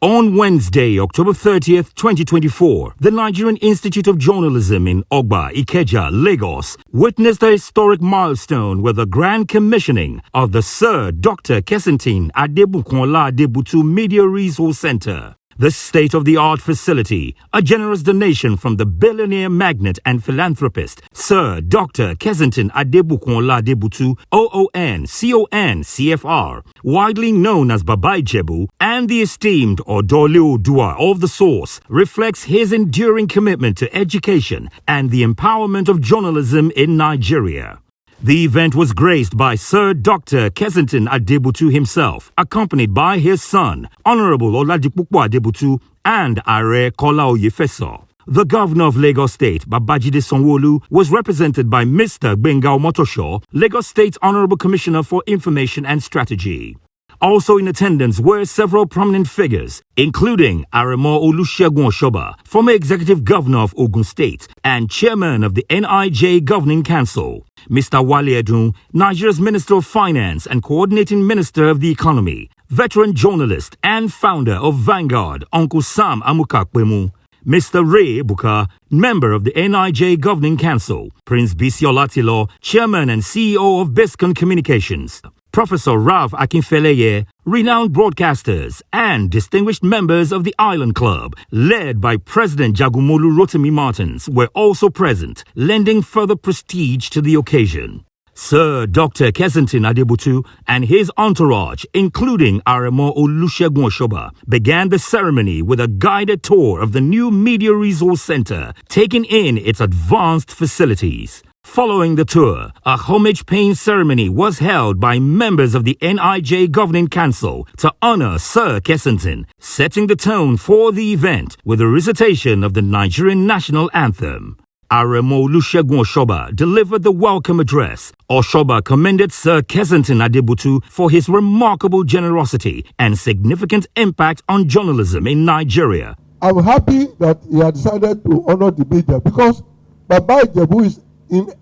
On Wednesday, October 30th, 2024, the Nigerian Institute of Journalism in Ogba, Ikeja, Lagos, witnessed a historic milestone with the grand commissioning of the Sir Dr. Kensington Adebutu Media Resource Center. The state-of-the-art facility, a generous donation from the billionaire magnate and philanthropist Sir Dr. Kensington Adebutu, OON, CON, CFR, widely known as Baba Ijebu, and the esteemed Odole Odua of the source, reflects his enduring commitment to education and the empowerment of journalism in Nigeria. The event was graced by Sir Dr. Kensington Adebutu himself, accompanied by his son, Honorable Oladipupo Adebutu, and Are Kola Oyefeso. The Governor of Lagos State, Babajide Sanwo-Olu, was represented by Mr. Gbenga Omotosho, Lagos State Honorable Commissioner for Information and Strategy. Also in attendance were several prominent figures, including Aremo Olusegun Oshoba, former Executive Governor of Ogun State and Chairman of the NIJ Governing Council, Mr. Wale Edun, Nigeria's Minister of Finance and Coordinating Minister of the Economy, veteran journalist and founder of Vanguard, Uncle Sam Amukakpemu, Mr. Ray Ebuka, member of the NIJ Governing Council, Prince Bisi Olatilo, Chairman and CEO of Biscon Communications, Professor Rav Akinfeleye, renowned broadcasters, and distinguished members of the Island Club, led by President Jagumolu Rotimi Martins, were also present, lending further prestige to the occasion. Sir Dr. Kensington Adebutu and his entourage, including Aremo Olusegun Oshoba, began the ceremony with a guided tour of the new Media Resource Center, taking in its advanced facilities. Following the tour, a homage-paying ceremony was held by members of the NIJ Governing Council to honor Sir Kensington, setting the tone for the event with a recitation of the Nigerian national anthem. Aremo Olusegun Oshoba delivered the welcome address. Oshoba commended Sir Kensington Adebutu for his remarkable generosity and significant impact on journalism in Nigeria. I'm happy that he had decided to honor the media because Baba Ijebu is in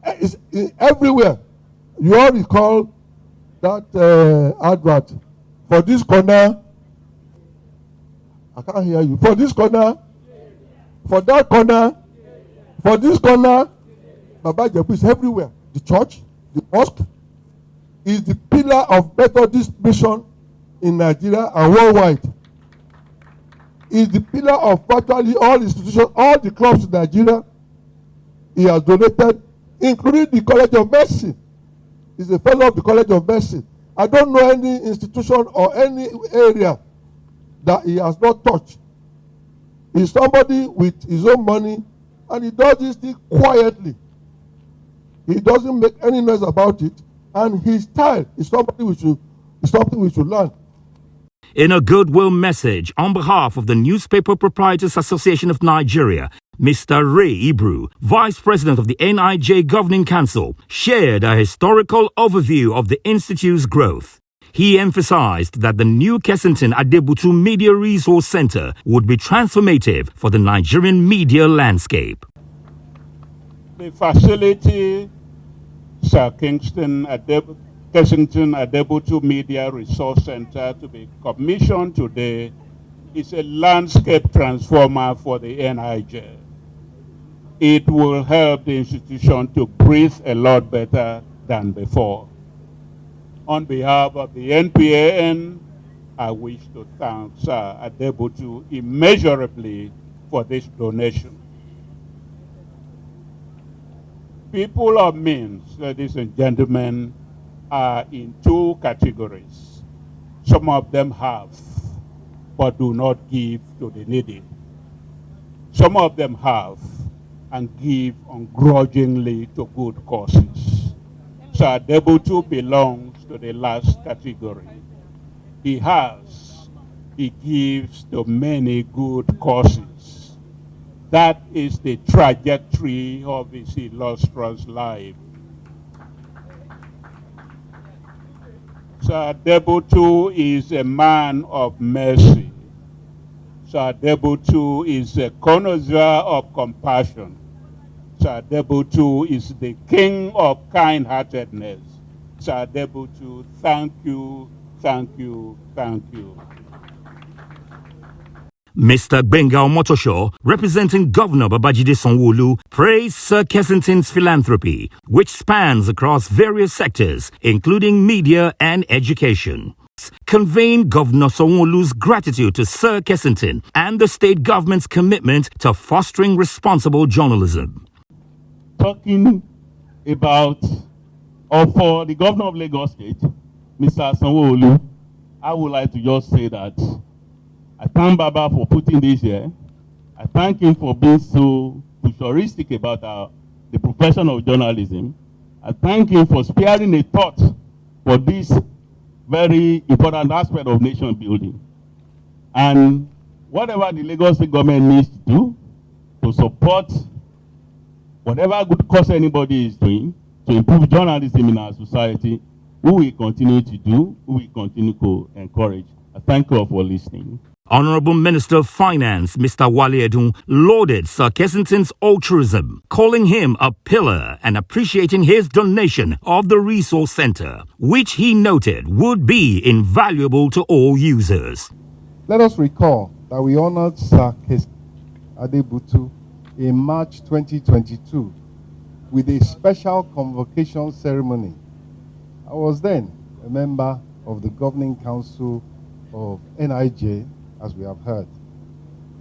everywhere. You all recall that advert for this corner. I can't hear you. For this corner, for that corner, for this corner, Baba Ijebu is everywhere. The church, the mosque, is the pillar of Methodist mission in Nigeria and worldwide. Is the pillar of virtually all institutions, all the clubs in Nigeria. He has donated, including the College of Medicine. He's a fellow of the College of Medicine. I don't know any institution or any area that he has not touched. He's somebody with his own money, and he does this thing quietly. He doesn't make any noise about it, and his style is something we should learn. In a goodwill message on behalf of the Newspaper Proprietors Association of Nigeria, Mr. Ray Ibru, Vice President of the NIJ Governing Council, shared a historical overview of the Institute's growth. He emphasized that the new Kensington Adebutu Media Resource Center would be transformative for the Nigerian media landscape. The facility, Sir Kensington Adebutu Media Resource Center, to be commissioned today, is a landscape transformer for the NIJ. It will help the institution to breathe a lot better than before. On behalf of the NPAN, I wish to thank Sir Adebutu immeasurably for this donation. People of means, ladies and gentlemen, are in two categories. Some of them have, but do not give to the needy. Some of them have and give ungrudgingly to good causes. Sir Adebutu belongs to the last category. He gives to many good causes. That is the trajectory of his illustrious life. Sir Adebutu is a man of mercy. Sir Adebutu is a connoisseur of compassion. Sir Adebutu is the king of kind-heartedness. Sir Adebutu, thank you, thank you, thank you. Mr. Gbenga Omotosho, representing Governor Babajide Sanwo-Olu, praised Sir Kensington's philanthropy, which spans across various sectors, including media and education. Conveying Governor Sanwo-Olu's gratitude to Sir Kensington and the state government's commitment to fostering responsible journalism. Talking about, or for the Governor of Lagos State, Mr. Sanwo-Olu, I would like to just say that I thank Baba for putting this here. I thank him for being so futuristic about the profession of journalism. I thank him for sparing a thought for this very important aspect of nation building. And whatever the Lagos State government needs to do to support whatever good cause anybody is doing to improve journalism in our society, we will continue to do, we will continue to encourage. I thank you all for listening. Honorable Minister of Finance, Mr. Wale Edun, lauded Sir Kensington's altruism, calling him a pillar and appreciating his donation of the resource center, which he noted would be invaluable to all users. Let us recall that we honored Sir Adebutu in March 2022 with a special convocation ceremony. I was then a member of the Governing Council of NIJ, as we have heard.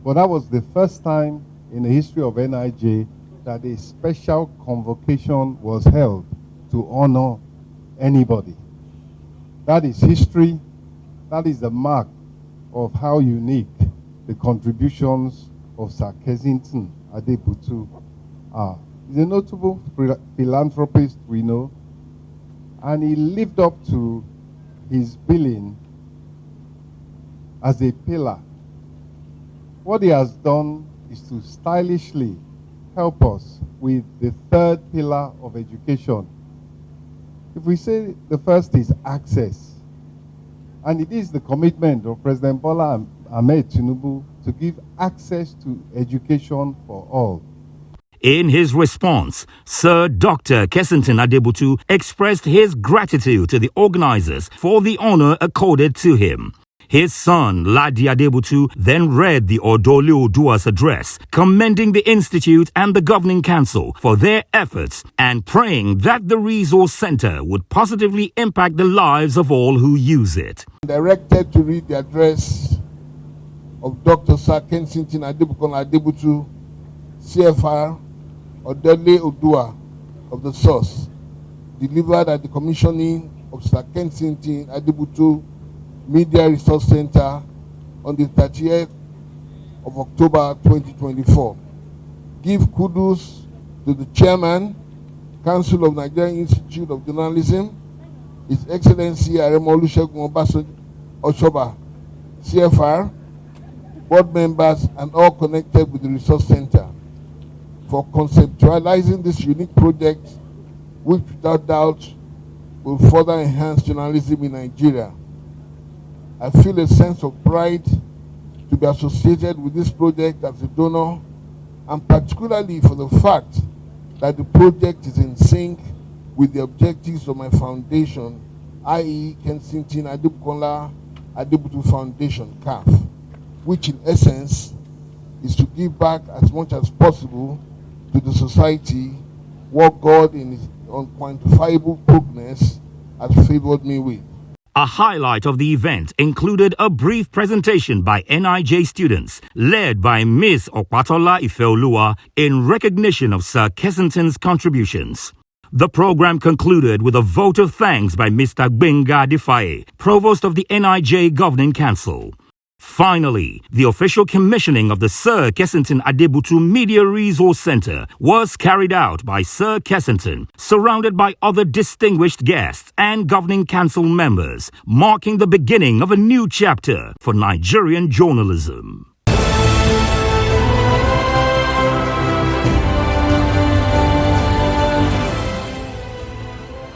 But that was the first time in the history of NIJ that a special convocation was held to honor anybody. That is history. That is the mark of how unique the contributions of Sir Kensington Adebutu are. He's a notable philanthropist, we know, and he lived up to his billing as a pillar. What he has done is to stylishly help us with the third pillar of education. If we say the first is access, and it is the commitment of President Bola Ahmed Tinubu to give access to education for all. In his response, Sir Dr. Kensington Adebutu expressed his gratitude to the organizers for the honor accorded to him. His son, Ladi Adebutu, then read the Odole Odua's address, commending the Institute and the Governing Council for their efforts and praying that the resource center would positively impact the lives of all who use it. Directed to read the address of Dr. Sir Kensington Adebutu, CFR, Odole Odua of the Source, delivered at the commissioning of Sir Kensington Adebutu Media Resource Center on the 30th of October 2024. Give kudos to the Chairman, Council of Nigerian Institute of Journalism, His Excellency Aremo Olusegun Obasanjo Oshoba, CFR, board members, and all connected with the Resource Center for conceptualizing this unique project, which without doubt will further enhance journalism in Nigeria. I feel a sense of pride to be associated with this project as a donor, and particularly for the fact that the project is in sync with the objectives of my foundation, i.e. Kensington Adebutu Foundation, CAF, which in essence is to give back as much as possible to the society what God in His unquantifiable goodness has favored me with. A highlight of the event included a brief presentation by NIJ students, led by Ms. Opatola Ifeoluwa, in recognition of Sir Kensington's contributions. The program concluded with a vote of thanks by Mr. Gbenga Adifaye, Provost of the NIJ Governing Council. Finally, the official commissioning of the Sir Kensington Adebutu Media Resource Center was carried out by Sir Kensington, surrounded by other distinguished guests and Governing Council members, marking the beginning of a new chapter for Nigerian journalism.